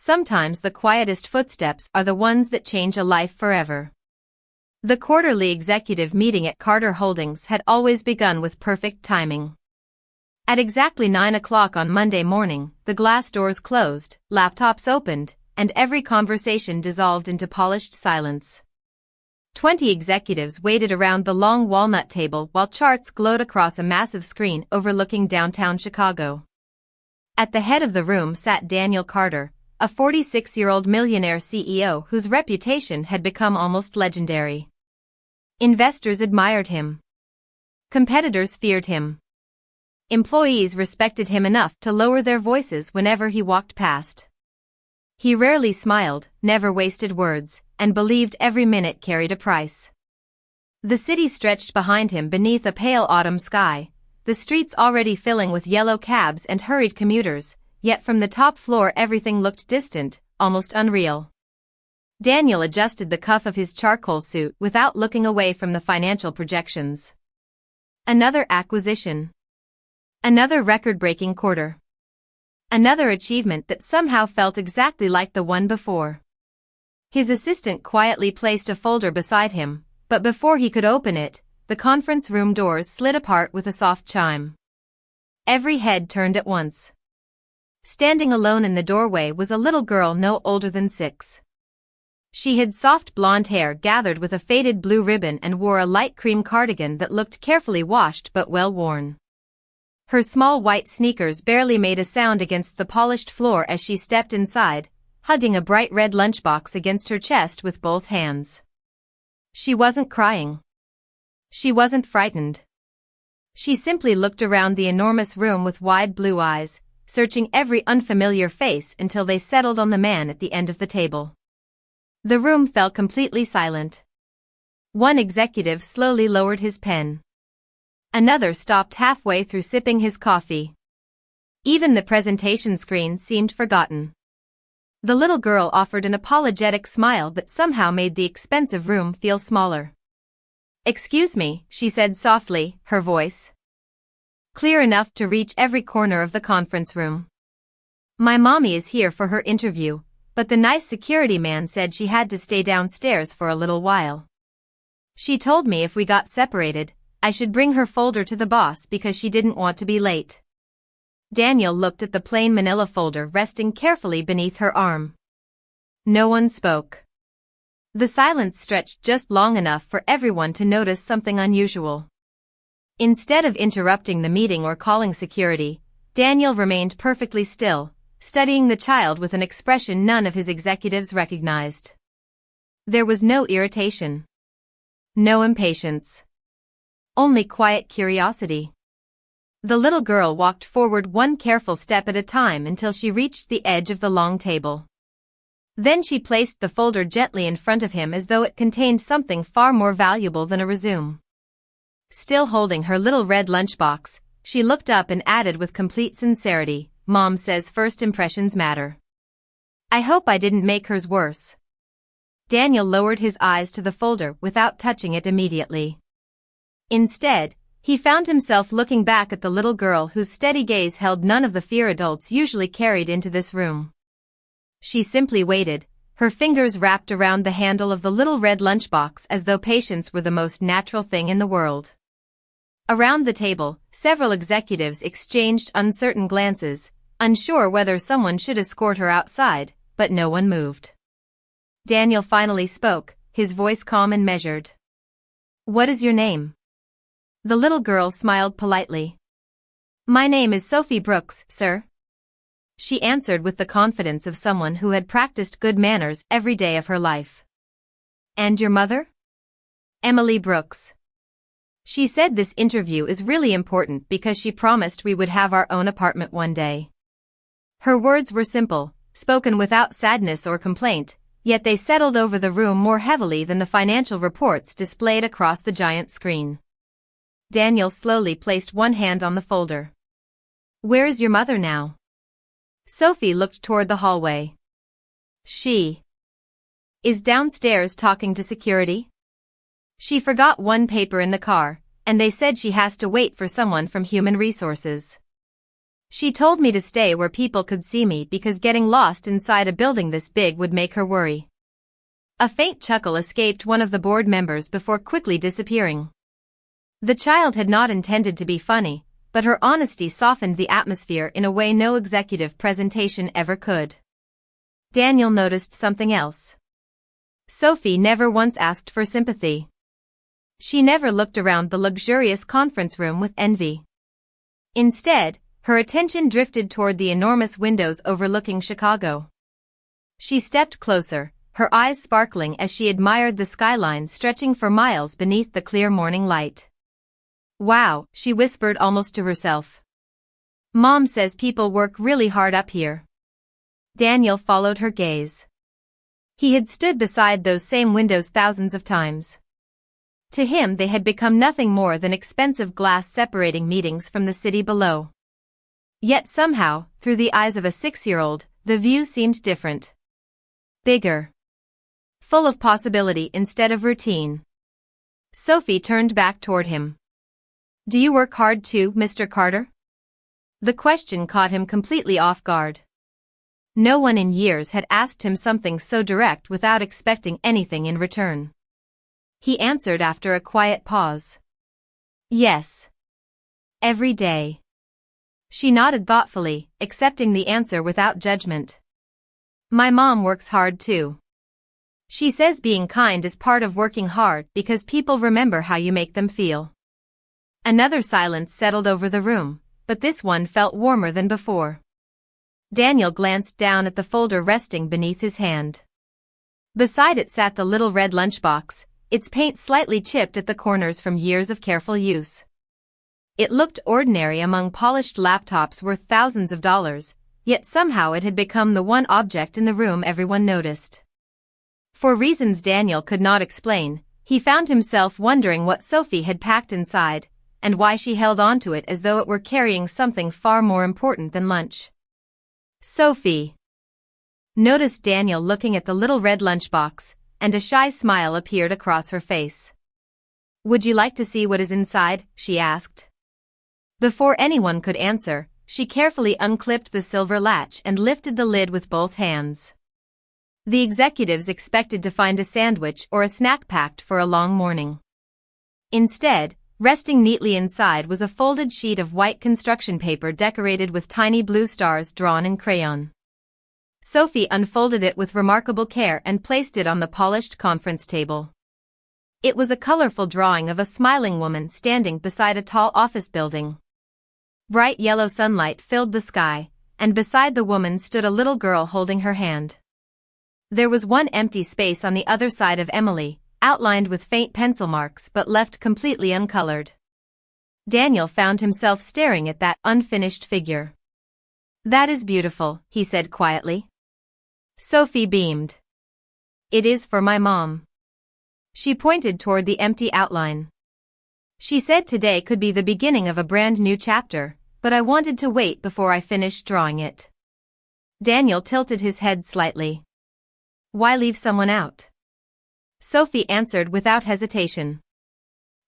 sometimes the quietest footsteps are the ones that change a life forever. The quarterly executive meeting at Carter Holdings had always begun with perfect timing. At exactly 9 o'clock on Monday morning, the glass doors closed, laptops opened, and every conversation dissolved into polished silence. 20 executives waited around the long walnut table while charts glowed across a massive screen overlooking downtown Chicago. At the head of the room sat Daniel Carter, a 46-year-old millionaire CEO whose reputation had become almost legendary. Investors admired him. Competitors feared him. Employees respected him enough to lower their voices whenever he walked past. He rarely smiled, never wasted words, and believed every minute carried a price. The city stretched behind him beneath a pale autumn sky, the streets already filling with yellow cabs and hurried commuters, yet from the top floor everything looked distant, almost unreal. Daniel adjusted the cuff of his charcoal suit without looking away from the financial projections. Another acquisition. Another record-breaking quarter. Another achievement that somehow felt exactly like the one before. His assistant quietly placed a folder beside him, but before he could open it, the conference room doors slid apart with a soft chime. Every head turned at once. Standing alone in the doorway was a little girl no older than 6. She had soft blonde hair gathered with a faded blue ribbon and wore a light cream cardigan that looked carefully washed but well worn. Her small white sneakers barely made a sound against the polished floor as she stepped inside, hugging a bright red lunchbox against her chest with both hands. She wasn't crying. She wasn't frightened. She simply looked around the enormous room with wide blue eyes, searching every unfamiliar face until they settled on the man at the end of the table. The room fell completely silent. One executive slowly lowered his pen. Another stopped halfway through sipping his coffee. Even the presentation screen seemed forgotten. The little girl offered an apologetic smile that somehow made the expensive room feel smaller. "Excuse me," she said softly, her voice clear enough to reach every corner of the conference room. "My mommy is here for her interview, but the nice security man said she had to stay downstairs for a little while. She told me if we got separated, I should bring her folder to the boss because she didn't want to be late." Daniel looked at the plain manila folder resting carefully beneath her arm. No one spoke. The silence stretched just long enough for everyone to notice something unusual. Instead of interrupting the meeting or calling security, Daniel remained perfectly still, studying the child with an expression none of his executives recognized. There was no irritation. No impatience. Only quiet curiosity. The little girl walked forward one careful step at a time until she reached the edge of the long table. Then she placed the folder gently in front of him as though it contained something far more valuable than a resume. Still holding her little red lunchbox, she looked up and added with complete sincerity, "Mom says first impressions matter. I hope I didn't make hers worse." Daniel lowered his eyes to the folder without touching it immediately. Instead, he found himself looking back at the little girl whose steady gaze held none of the fear adults usually carried into this room. She simply waited, her fingers wrapped around the handle of the little red lunchbox as though patience were the most natural thing in the world. Around the table, several executives exchanged uncertain glances, unsure whether someone should escort her outside, but no one moved. Daniel finally spoke, his voice calm and measured. "What is your name?" The little girl smiled politely. "My name is Sophie Brooks, sir," she answered with the confidence of someone who had practiced good manners every day of her life. "And your mother?" "Emily Brooks. She said this interview is really important because she promised we would have our own apartment one day." Her words were simple, spoken without sadness or complaint, yet they settled over the room more heavily than the financial reports displayed across the giant screen. Daniel slowly placed one hand on the folder. "Where is your mother now?" Sophie looked toward the hallway. "She is downstairs talking to security. She forgot one paper in the car, and they said she has to wait for someone from Human Resources." She told me to stay where people could see me because getting lost inside a building this big would make her worry. A faint chuckle escaped one of the board members before quickly disappearing. The child had not intended to be funny, but her honesty softened the atmosphere in a way no executive presentation ever could. Daniel noticed something else. Sophie never once asked for sympathy. She never looked around the luxurious conference room with envy. Instead, her attention drifted toward the enormous windows overlooking Chicago. She stepped closer, her eyes sparkling as she admired the skyline stretching for miles beneath the clear morning light. "Wow," she whispered almost to herself. "Mom says people work really hard up here." Daniel followed her gaze. He had stood beside those same windows thousands of times. To him they had become nothing more than expensive glass separating meetings from the city below. Yet somehow, through the eyes of a 6-year-old, the view seemed different. Bigger. Full of possibility instead of routine. Sophie turned back toward him. "Do you work hard too, Mr. Carter?" The question caught him completely off guard. No one in years had asked him something so direct without expecting anything in return. He answered after a quiet pause. "Yes. Every day." She nodded thoughtfully, accepting the answer without judgment. "My mom works hard too. She says being kind is part of working hard because people remember how you make them feel." Another silence settled over the room, but this one felt warmer than before. Daniel glanced down at the folder resting beneath his hand. Beside it sat the little red lunchbox, its paint slightly chipped at the corners from years of careful use. It looked ordinary among polished laptops worth thousands of dollars, yet somehow it had become the one object in the room everyone noticed. For reasons Daniel could not explain, he found himself wondering what Sophie had packed inside, and why she held onto it as though it were carrying something far more important than lunch. "Sophie," noticed Daniel looking at the little red lunchbox, and a shy smile appeared across her face. "Would you like to see what is inside?" she asked. Before anyone could answer, she carefully unclipped the silver latch and lifted the lid with both hands. The executives expected to find a sandwich or a snack packed for a long morning. Instead, resting neatly inside was a folded sheet of white construction paper decorated with tiny blue stars drawn in crayon. Sophie unfolded it with remarkable care and placed it on the polished conference table. It was a colorful drawing of a smiling woman standing beside a tall office building. Bright yellow sunlight filled the sky, and beside the woman stood a little girl holding her hand. There was one empty space on the other side of Emily, outlined with faint pencil marks but left completely uncolored. Daniel found himself staring at that unfinished figure. "That is beautiful," he said quietly. Sophie beamed. "It is for my mom." She pointed toward the empty outline. "She said today could be the beginning of a brand new chapter, but I wanted to wait before I finished drawing it." Daniel tilted his head slightly. "Why leave someone out?" Sophie answered without hesitation.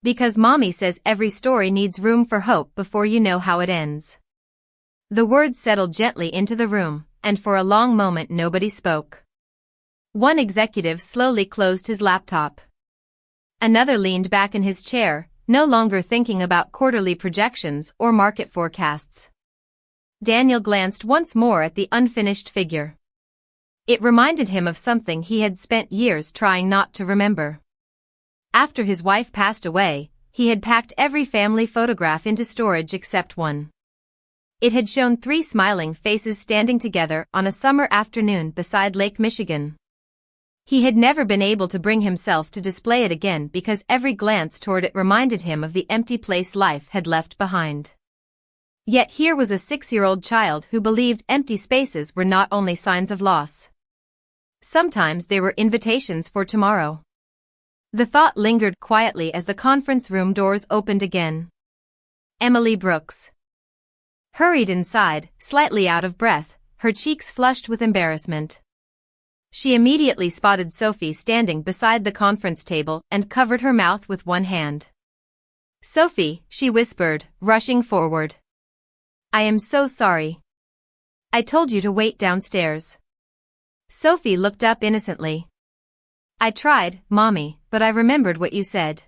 "Because Mommy says every story needs room for hope before you know how it ends." The words settled gently into the room, and for a long moment nobody spoke. One executive slowly closed his laptop. Another leaned back in his chair, no longer thinking about quarterly projections or market forecasts. Daniel glanced once more at the unfinished figure. It reminded him of something he had spent years trying not to remember. After his wife passed away, he had packed every family photograph into storage except one. It had shown 3 smiling faces standing together on a summer afternoon beside Lake Michigan. He had never been able to bring himself to display it again because every glance toward it reminded him of the empty place life had left behind. Yet here was a 6-year-old child who believed empty spaces were not only signs of loss. Sometimes they were invitations for tomorrow. The thought lingered quietly as the conference room doors opened again. Emily Brooks hurried inside, slightly out of breath, her cheeks flushed with embarrassment. She immediately spotted Sophie standing beside the conference table and covered her mouth with one hand. "Sophie," she whispered, rushing forward. I am so sorry. I told you to wait downstairs. Sophie looked up innocently. I tried, Mommy, but I remembered what you said.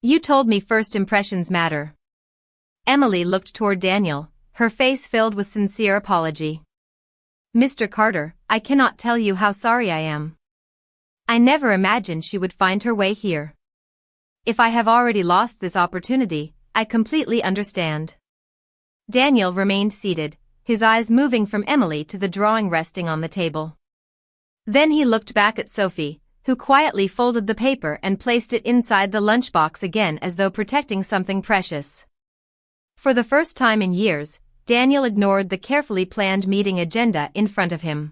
You told me first impressions matter. Emily looked toward Daniel, her face filled with sincere apology. Mr. Carter, I cannot tell you how sorry I am. I never imagined she would find her way here. If I have already lost this opportunity, I completely understand. Daniel remained seated, his eyes moving from Emily to the drawing resting on the table. Then he looked back at Sophie, who quietly folded the paper and placed it inside the lunchbox again as though protecting something precious. For the first time in years, Daniel ignored the carefully planned meeting agenda in front of him.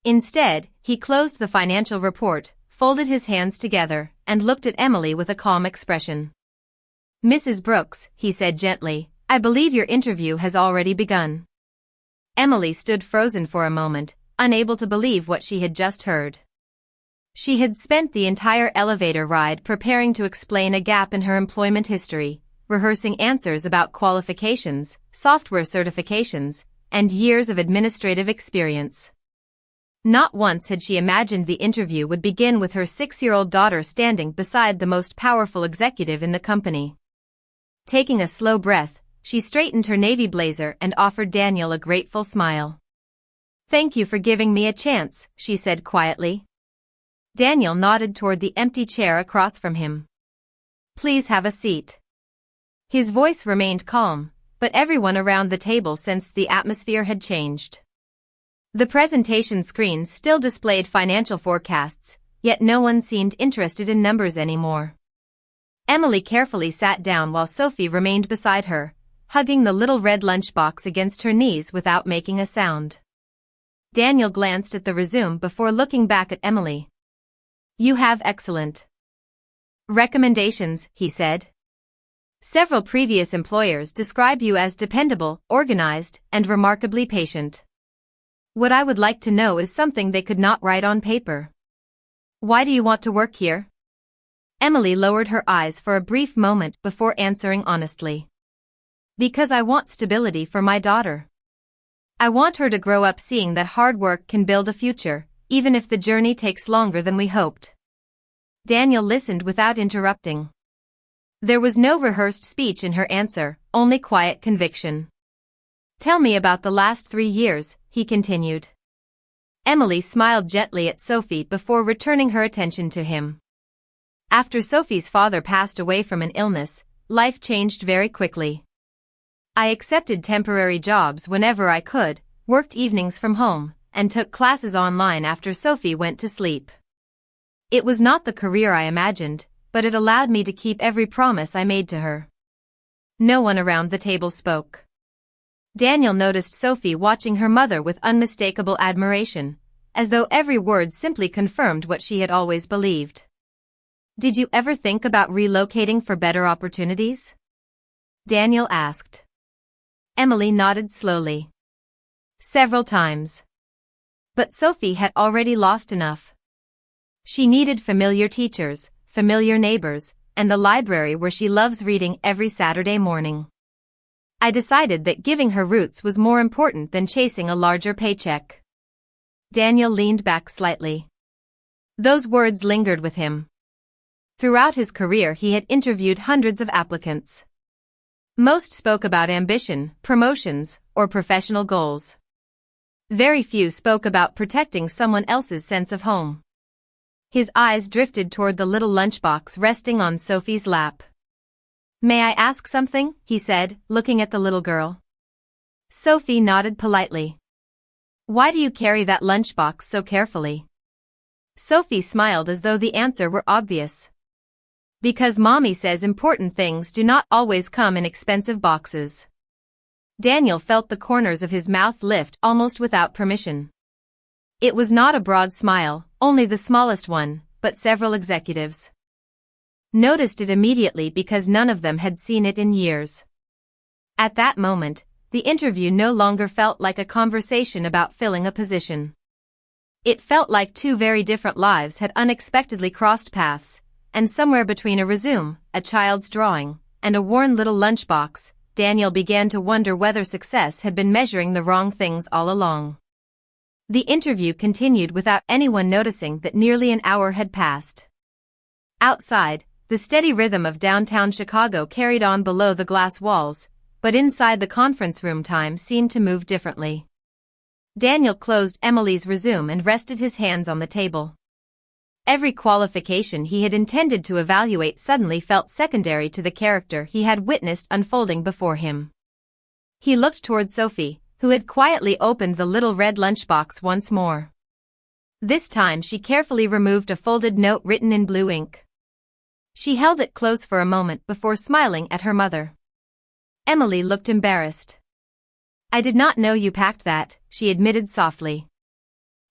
Instead, he closed the financial report, folded his hands together, and looked at Emily with a calm expression. Mrs. Brooks, he said gently, I believe your interview has already begun. Emily stood frozen for a moment, unable to believe what she had just heard. She had spent the entire elevator ride preparing to explain a gap in her employment history, rehearsing answers about qualifications, software certifications, and years of administrative experience. Not once had she imagined the interview would begin with her 6-year-old daughter standing beside the most powerful executive in the company. Taking a slow breath, she straightened her navy blazer and offered Daniel a grateful smile. Thank you for giving me a chance, she said quietly. Daniel nodded toward the empty chair across from him. Please have a seat. His voice remained calm, but everyone around the table sensed the atmosphere had changed. The presentation screens still displayed financial forecasts, yet no one seemed interested in numbers anymore. Emily carefully sat down while Sophie remained beside her, hugging the little red lunchbox against her knees without making a sound. Daniel glanced at the resume before looking back at Emily. You have excellent recommendations, he said. Several previous employers described you as dependable, organized, and remarkably patient. What I would like to know is something they could not write on paper. Why do you want to work here? Emily lowered her eyes for a brief moment before answering honestly. Because I want stability for my daughter. I want her to grow up seeing that hard work can build a future, even if the journey takes longer than we hoped. Daniel listened without interrupting. There was no rehearsed speech in her answer, only quiet conviction. Tell me about the last 3 years, he continued. Emily smiled gently at Sophie before returning her attention to him. After Sophie's father passed away from an illness, life changed very quickly. I accepted temporary jobs whenever I could, worked evenings from home, and took classes online after Sophie went to sleep. It was not the career I imagined, but it allowed me to keep every promise I made to her. No one around the table spoke. Daniel noticed Sophie watching her mother with unmistakable admiration, as though every word simply confirmed what she had always believed. Did you ever think about relocating for better opportunities? Daniel asked. Emily nodded slowly. Several times. But Sophie had already lost enough. She needed familiar teachers, familiar neighbors, and the library where she loves reading every Saturday morning. I decided that giving her roots was more important than chasing a larger paycheck. Daniel leaned back slightly. Those words lingered with him. Throughout his career he had interviewed hundreds of applicants. Most spoke about ambition, promotions, or professional goals. Very few spoke about protecting someone else's sense of home. His eyes drifted toward the little lunchbox resting on Sophie's lap. May I ask something? He said, looking at the little girl. Sophie nodded politely. Why do you carry that lunchbox so carefully? Sophie smiled as though the answer were obvious. Because Mommy says important things do not always come in expensive boxes. Daniel felt the corners of his mouth lift almost without permission. It was not a broad smile, only the smallest one, but several executives noticed it immediately because none of them had seen it in years. At that moment, the interview no longer felt like a conversation about filling a position. It felt like 2 very different lives had unexpectedly crossed paths, and somewhere between a resume, a child's drawing, and a worn little lunchbox, Daniel began to wonder whether success had been measuring the wrong things all along. The interview continued without anyone noticing that nearly an hour had passed. Outside, the steady rhythm of downtown Chicago carried on below the glass walls, but inside the conference room time seemed to move differently. Daniel closed Emily's resume and rested his hands on the table. Every qualification he had intended to evaluate suddenly felt secondary to the character he had witnessed unfolding before him. He looked toward Sophie, who had quietly opened the little red lunchbox once more. This time she carefully removed a folded note written in blue ink. She held it close for a moment before smiling at her mother. Emily looked embarrassed. "I did not know you packed that," she admitted softly.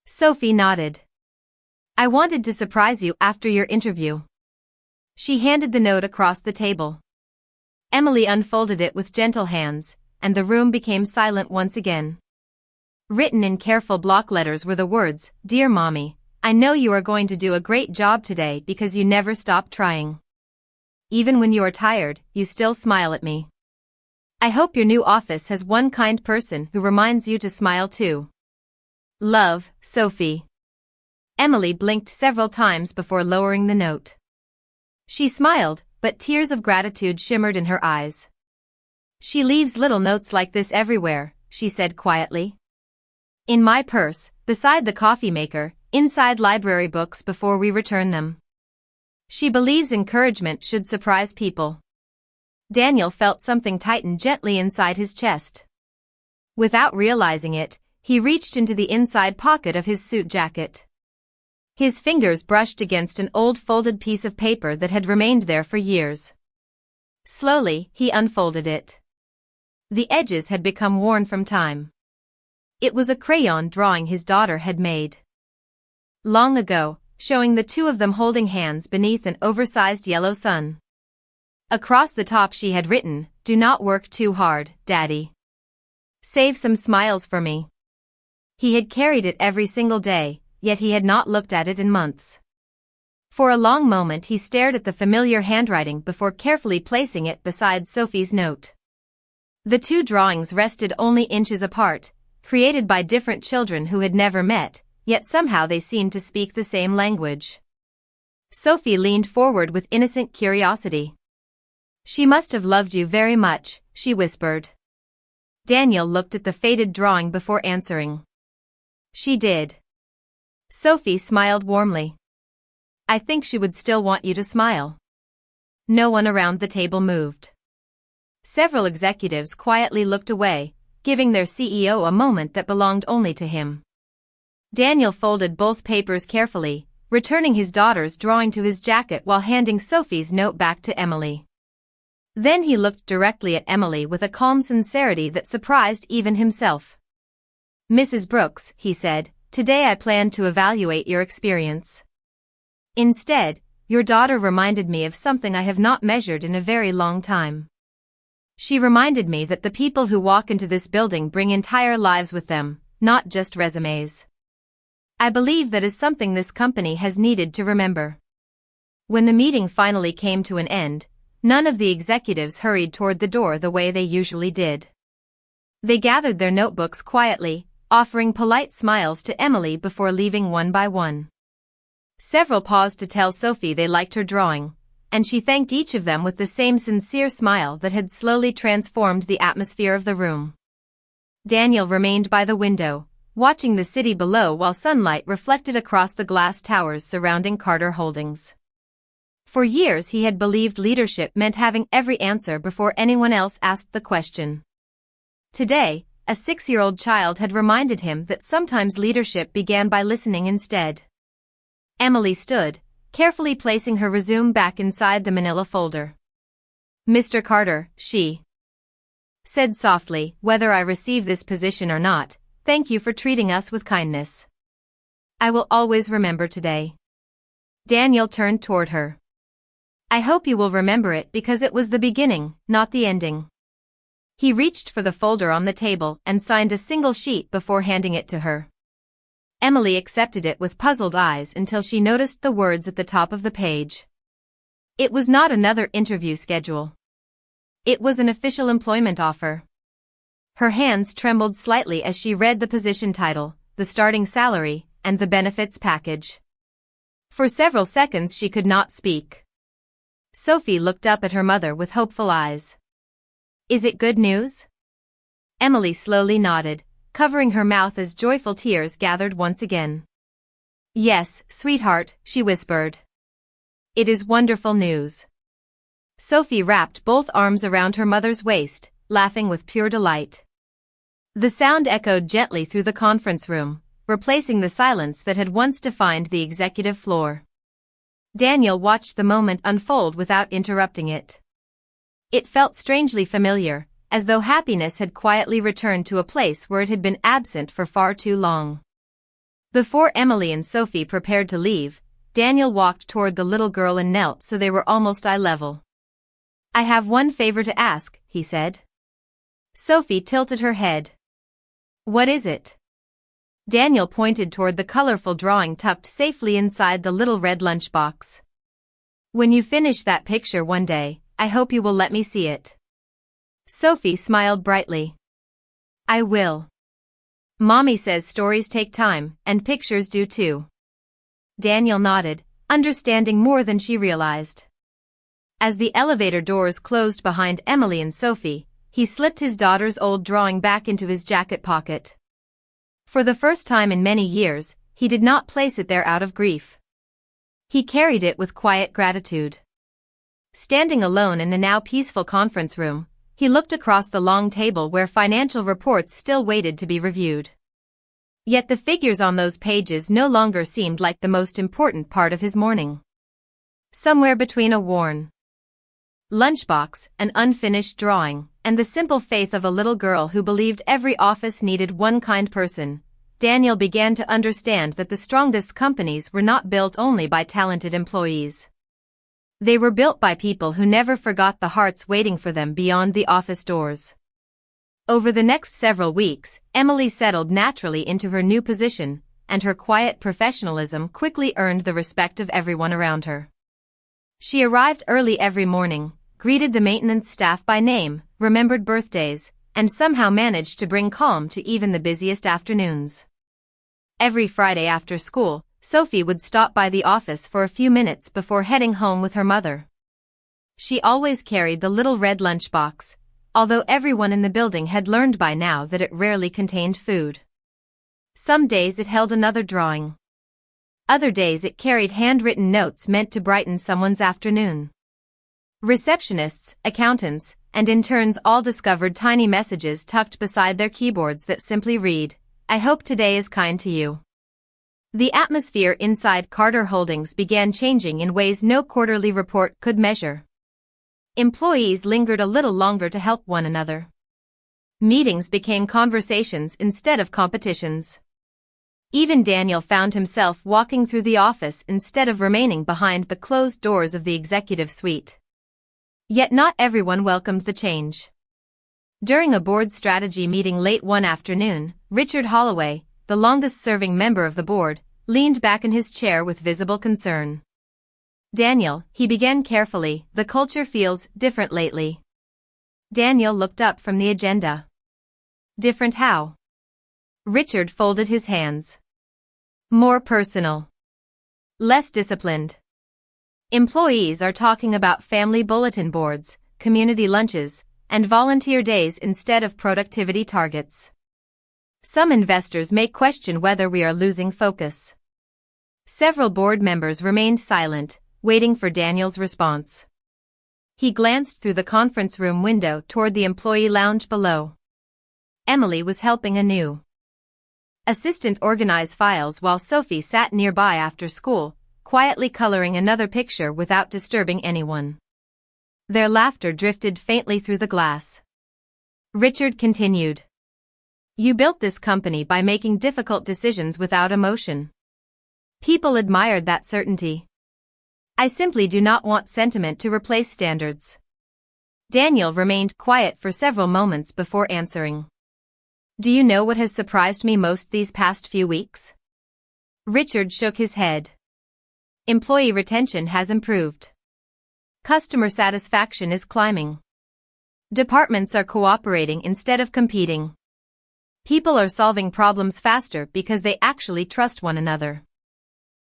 Sophie nodded. "I wanted to surprise you after your interview." She handed the note across the table. Emily unfolded it with gentle hands, and the room became silent once again. Written in careful block letters were the words, "Dear Mommy, I know you are going to do a great job today because you never stop trying. Even when you are tired, you still smile at me. I hope your new office has one kind person who reminds you to smile too. Love, Sophie." Emily blinked several times before lowering the note. She smiled, but tears of gratitude shimmered in her eyes. "She leaves little notes like this everywhere," she said quietly. "In my purse, beside the coffee maker, inside library books before we return them. She believes encouragement should surprise people." Daniel felt something tighten gently inside his chest. Without realizing it, he reached into the inside pocket of his suit jacket. His fingers brushed against an old folded piece of paper that had remained there for years. Slowly, he unfolded it. The edges had become worn from time. It was a crayon drawing his daughter had made long ago, showing the two of them holding hands beneath an oversized yellow sun. Across the top she had written, "Do not work too hard, Daddy. Save some smiles for me." He had carried it every single day, yet he had not looked at it in months. For a long moment he stared at the familiar handwriting before carefully placing it beside Sophie's note. The two drawings rested only inches apart, created by different children who had never met, yet somehow they seemed to speak the same language. Sophie leaned forward with innocent curiosity. "She must have loved you very much," she whispered. Daniel looked at the faded drawing before answering. "She did." Sophie smiled warmly. "I think she would still want you to smile." No one around the table moved. Several executives quietly looked away, giving their CEO a moment that belonged only to him. Daniel folded both papers carefully, returning his daughter's drawing to his jacket while handing Sophie's note back to Emily. Then he looked directly at Emily with a calm sincerity that surprised even himself. "Mrs. Brooks," he said, "today I plan to evaluate your experience. Instead, your daughter reminded me of something I have not measured in a very long time. She reminded me that the people who walk into this building bring entire lives with them, not just resumes. I believe that is something this company has needed to remember." When the meeting finally came to an end, none of the executives hurried toward the door the way they usually did. They gathered their notebooks quietly, offering polite smiles to Emily before leaving one by one. Several paused to tell Sophie they liked her drawing, and she thanked each of them with the same sincere smile that had slowly transformed the atmosphere of the room. Daniel remained by the window, watching the city below while sunlight reflected across the glass towers surrounding Carter Holdings. For years he had believed leadership meant having every answer before anyone else asked the question. Today, a 6-year-old child had reminded him that sometimes leadership began by listening instead. Emily stood, carefully placing her resume back inside the manila folder. "Mr. Carter," she said softly, "whether I receive this position or not, thank you for treating us with kindness. I will always remember today." Daniel turned toward her. "I hope you will remember it because it was the beginning, not the ending." He reached for the folder on the table and signed a single sheet before handing it to her. Emily accepted it with puzzled eyes until she noticed the words at the top of the page. It was not another interview schedule. It was an official employment offer. Her hands trembled slightly as she read the position title, the starting salary, and the benefits package. For several seconds she could not speak. Sophie looked up at her mother with hopeful eyes. "Is it good news?" Emily slowly nodded, covering her mouth as joyful tears gathered once again. "Yes, sweetheart," she whispered. "It is wonderful news." Sophie wrapped both arms around her mother's waist, laughing with pure delight. The sound echoed gently through the conference room, replacing the silence that had once defined the executive floor. Daniel watched the moment unfold without interrupting it. It felt strangely familiar, as though happiness had quietly returned to a place where it had been absent for far too long. Before Emily and Sophie prepared to leave, Daniel walked toward the little girl and knelt so they were almost eye level. "I have one favor to ask," he said. Sophie tilted her head. "What is it?" Daniel pointed toward the colorful drawing tucked safely inside the little red lunchbox. "When you finish that picture one day, I hope you will let me see it." Sophie smiled brightly. "I will. Mommy says stories take time, and pictures do too." Daniel nodded, understanding more than she realized. As the elevator doors closed behind Emily and Sophie, he slipped his daughter's old drawing back into his jacket pocket. For the first time in many years, he did not place it there out of grief. He carried it with quiet gratitude. Standing alone in the now peaceful conference room, he looked across the long table where financial reports still waited to be reviewed. Yet the figures on those pages no longer seemed like the most important part of his morning. Somewhere between a worn lunchbox, an unfinished drawing, and the simple faith of a little girl who believed every office needed one kind person, Daniel began to understand that the strongest companies were not built only by talented employees. They were built by people who never forgot the hearts waiting for them beyond the office doors. Over the next several weeks, Emily settled naturally into her new position, and her quiet professionalism quickly earned the respect of everyone around her. She arrived early every morning, greeted the maintenance staff by name, remembered birthdays, and somehow managed to bring calm to even the busiest afternoons. Every Friday after school, Sophie would stop by the office for a few minutes before heading home with her mother. She always carried the little red lunchbox, although everyone in the building had learned by now that it rarely contained food. Some days it held another drawing. Other days it carried handwritten notes meant to brighten someone's afternoon. Receptionists, accountants, and interns all discovered tiny messages tucked beside their keyboards that simply read, "I hope today is kind to you." The atmosphere inside Carter Holdings began changing in ways no quarterly report could measure. Employees lingered a little longer to help one another. Meetings became conversations instead of competitions. Even Daniel found himself walking through the office instead of remaining behind the closed doors of the executive suite. Yet not everyone welcomed the change. During a board strategy meeting late one afternoon, Richard Holloway, the longest-serving member of the board, leaned back in his chair with visible concern. "Daniel," he began carefully, "the culture feels different lately." Daniel looked up from the agenda. "Different how?" Richard folded his hands. "More personal. Less disciplined. Employees are talking about family bulletin boards, community lunches, and volunteer days instead of productivity targets. Some investors may question whether we are losing focus." Several board members remained silent, waiting for Daniel's response. He glanced through the conference room window toward the employee lounge below. Emily was helping a new assistant organize files while Sophie sat nearby after school, quietly coloring another picture without disturbing anyone. Their laughter drifted faintly through the glass. Richard continued. "You built this company by making difficult decisions without emotion. People admired that certainty. I simply do not want sentiment to replace standards." Daniel remained quiet for several moments before answering. "Do you know what has surprised me most these past few weeks?" Richard shook his head. "Employee retention has improved. Customer satisfaction is climbing. Departments are cooperating instead of competing. People are solving problems faster because they actually trust one another.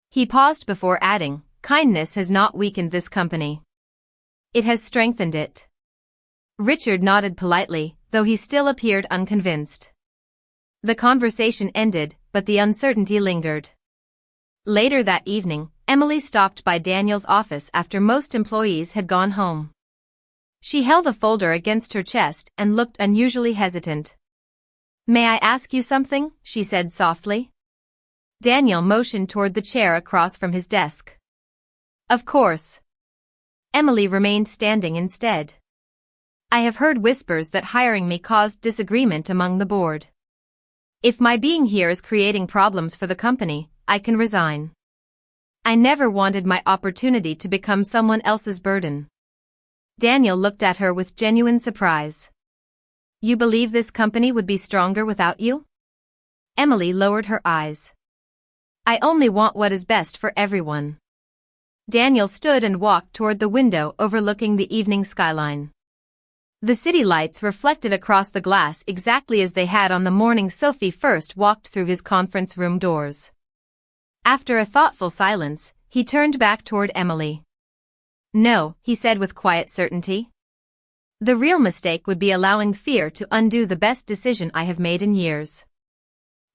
He paused before adding, kindness has not weakened this company. It has strengthened it. Richard nodded politely, though he still appeared unconvinced. The conversation ended, but the uncertainty lingered. Later that evening, Emily stopped by Daniel's office after most employees had gone home. She held a folder against her chest and looked unusually hesitant. May I ask you something? She said softly. Daniel motioned toward the chair across from his desk. Of course. Emily remained standing instead. I have heard whispers that hiring me caused disagreement among the board. If my being here is creating problems for the company, I can resign. I never wanted my opportunity to become someone else's burden. Daniel looked at her with genuine surprise. You believe this company would be stronger without you? Emily lowered her eyes. I only want what is best for everyone. Daniel stood and walked toward the window overlooking the evening skyline. The city lights reflected across the glass exactly as they had on the morning Sophie first walked through his conference room doors. After a thoughtful silence, he turned back toward Emily. No, he said with quiet certainty. The real mistake would be allowing fear to undo the best decision I have made in years.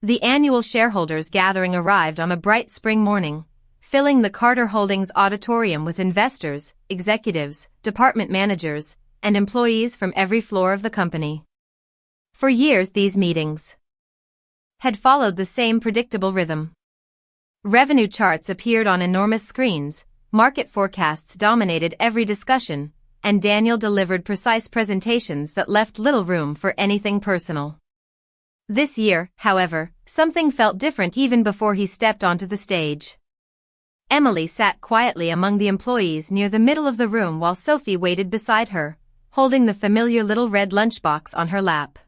The annual shareholders gathering arrived on a bright spring morning, filling the Carter Holdings auditorium with investors, executives, department managers, and employees from every floor of the company. For years these meetings had followed the same predictable rhythm. Revenue charts appeared on enormous screens, market forecasts dominated every discussion, and Daniel delivered precise presentations that left little room for anything personal. This year, however, something felt different even before he stepped onto the stage. Emily sat quietly among the employees near the middle of the room while Sophie waited beside her, holding the familiar little red lunchbox on her lap.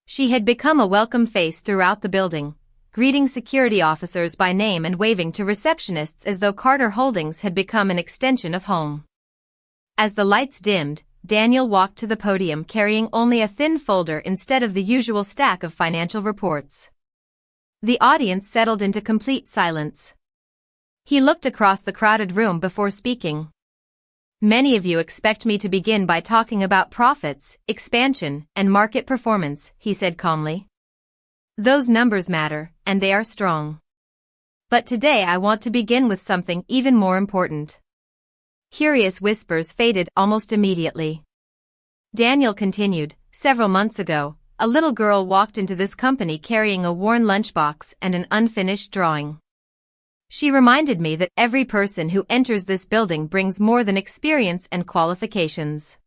She had become a welcome face throughout the building, greeting security officers by name and waving to receptionists as though Carter Holdings had become an extension of home. As the lights dimmed, Daniel walked to the podium carrying only a thin folder instead of the usual stack of financial reports. The audience settled into complete silence. He looked across the crowded room before speaking. Many of you expect me to begin by talking about profits, expansion, and market performance, he said calmly. Those numbers matter, and they are strong. But today I want to begin with something even more important. Curious whispers faded almost immediately. Daniel continued, several months ago, a little girl walked into this company carrying a worn lunchbox and an unfinished drawing. She reminded me that every person who enters this building brings more than experience and qualifications.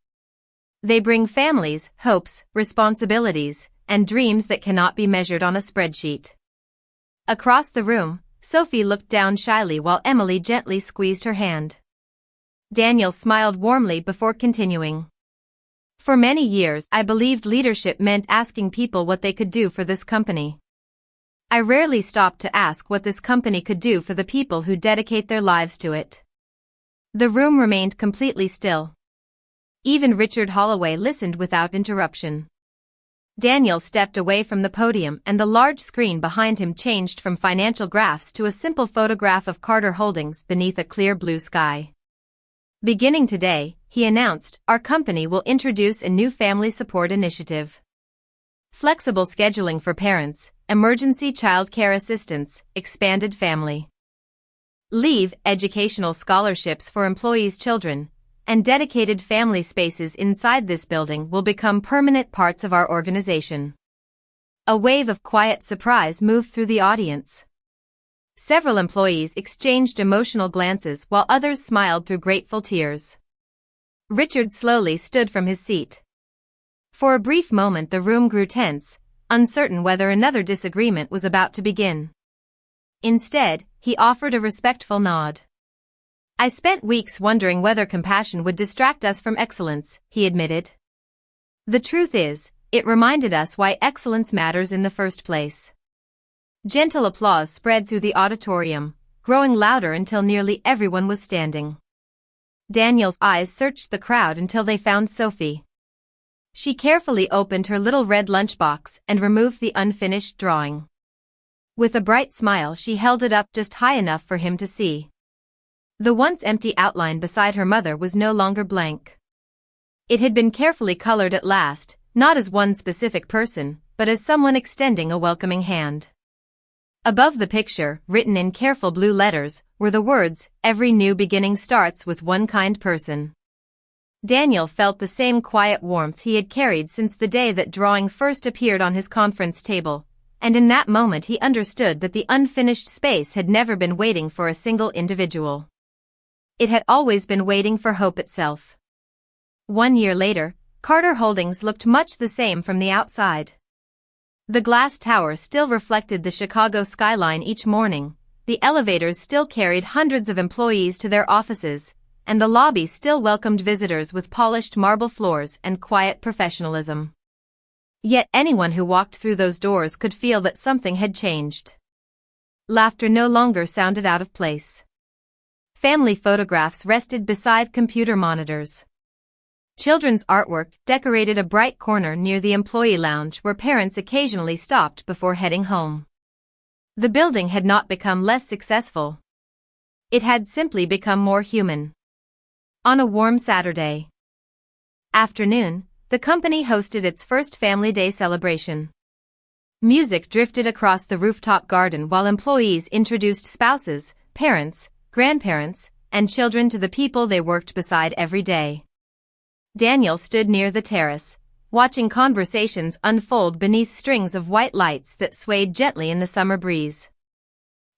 They bring families, hopes, responsibilities, and dreams that cannot be measured on a spreadsheet. Across the room, Sophie looked down shyly while Emily gently squeezed her hand. Daniel smiled warmly before continuing. For many years I believed leadership meant asking people what they could do for this company. I rarely stopped to ask what this company could do for the people who dedicate their lives to it. The room remained completely still. Even Richard Holloway listened without interruption. Daniel stepped away from the podium and the large screen behind him changed from financial graphs to a simple photograph of Carter Holdings beneath a clear blue sky. Beginning today, he announced, our company will introduce a new family support initiative. Flexible scheduling for parents, emergency child care assistance, expanded family leave, educational scholarships for employees' children, and dedicated family spaces inside this building will become permanent parts of our organization. A wave of quiet surprise moved through the audience. Several employees exchanged emotional glances while others smiled through grateful tears. Richard slowly stood from his seat. For a brief moment the room grew tense, uncertain whether another disagreement was about to begin. Instead, he offered a respectful nod. I spent weeks wondering whether compassion would distract us from excellence, he admitted. The truth is, it reminded us why excellence matters in the first place. Gentle applause spread through the auditorium, growing louder until nearly everyone was standing. Daniel's eyes searched the crowd until they found Sophie. She carefully opened her little red lunchbox and removed the unfinished drawing. With a bright smile, she held it up just high enough for him to see. The once empty outline beside her mother was no longer blank. It had been carefully colored at last, not as one specific person, but as someone extending a welcoming hand. Above the picture, written in careful blue letters, were the words, "Every new beginning starts with one kind person." Daniel felt the same quiet warmth he had carried since the day that drawing first appeared on his conference table, and in that moment he understood that the unfinished space had never been waiting for a single individual. It had always been waiting for hope itself. 1 year later, Carter Holdings looked much the same from the outside. The glass tower still reflected the Chicago skyline each morning, the elevators still carried hundreds of employees to their offices, and the lobby still welcomed visitors with polished marble floors and quiet professionalism. Yet anyone who walked through those doors could feel that something had changed. Laughter no longer sounded out of place. Family photographs rested beside computer monitors. Children's artwork decorated a bright corner near the employee lounge where parents occasionally stopped before heading home. The building had not become less successful. It had simply become more human. On a warm Saturday afternoon, the company hosted its first Family Day celebration. Music drifted across the rooftop garden while employees introduced spouses, parents, grandparents, and children to the people they worked beside every day. Daniel stood near the terrace, watching conversations unfold beneath strings of white lights that swayed gently in the summer breeze.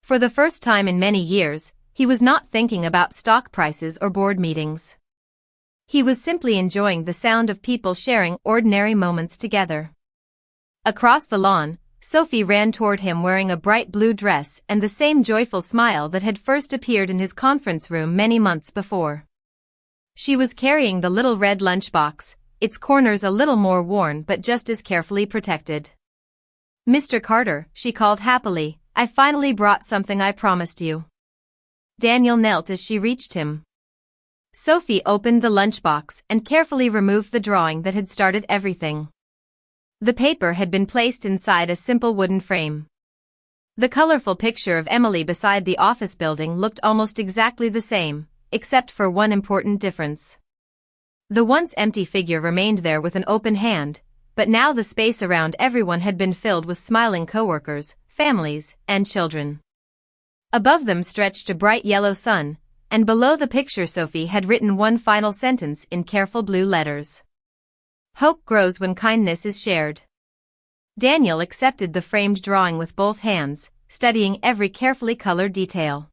For the first time in many years, he was not thinking about stock prices or board meetings. He was simply enjoying the sound of people sharing ordinary moments together. Across the lawn, Sophie ran toward him wearing a bright blue dress and the same joyful smile that had first appeared in his conference room many months before. She was carrying the little red lunchbox, its corners a little more worn but just as carefully protected. "Mr. Carter," she called happily, "I finally brought something I promised you." Daniel knelt as she reached him. Sophie opened the lunchbox and carefully removed the drawing that had started everything. The paper had been placed inside a simple wooden frame. The colorful picture of Emily beside the office building looked almost exactly the same, except for one important difference. The once empty figure remained there with an open hand, but now the space around everyone had been filled with smiling coworkers, families, and children. Above them stretched a bright yellow sun, and below the picture Sophie had written one final sentence in careful blue letters. "Hope grows when kindness is shared." Daniel accepted the framed drawing with both hands, studying every carefully colored detail.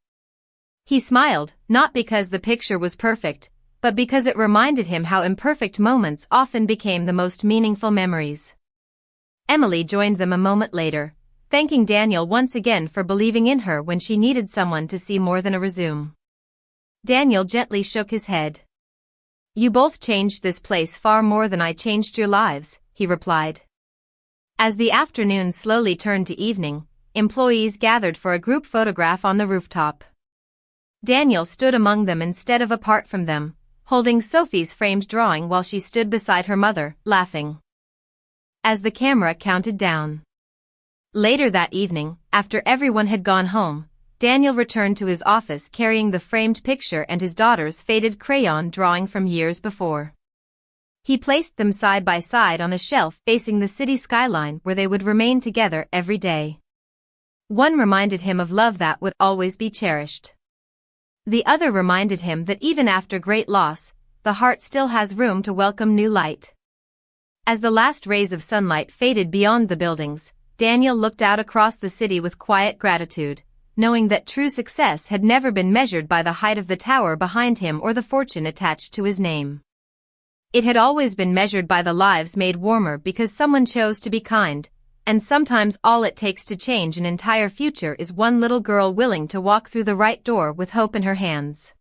He smiled, not because the picture was perfect, but because it reminded him how imperfect moments often became the most meaningful memories. Emily joined them a moment later, thanking Daniel once again for believing in her when she needed someone to see more than a resume. Daniel gently shook his head. "You both changed this place far more than I changed your lives," he replied. As the afternoon slowly turned to evening, employees gathered for a group photograph on the rooftop. Daniel stood among them instead of apart from them, holding Sophie's framed drawing while she stood beside her mother, laughing. As the camera counted down. Later that evening, after everyone had gone home, Daniel returned to his office carrying the framed picture and his daughter's faded crayon drawing from years before. He placed them side by side on a shelf facing the city skyline where they would remain together every day. One reminded him of love that would always be cherished. The other reminded him that even after great loss, the heart still has room to welcome new light. As the last rays of sunlight faded beyond the buildings, Daniel looked out across the city with quiet gratitude, knowing that true success had never been measured by the height of the tower behind him or the fortune attached to his name. It had always been measured by the lives made warmer because someone chose to be kind, and sometimes all it takes to change an entire future is one little girl willing to walk through the right door with hope in her hands.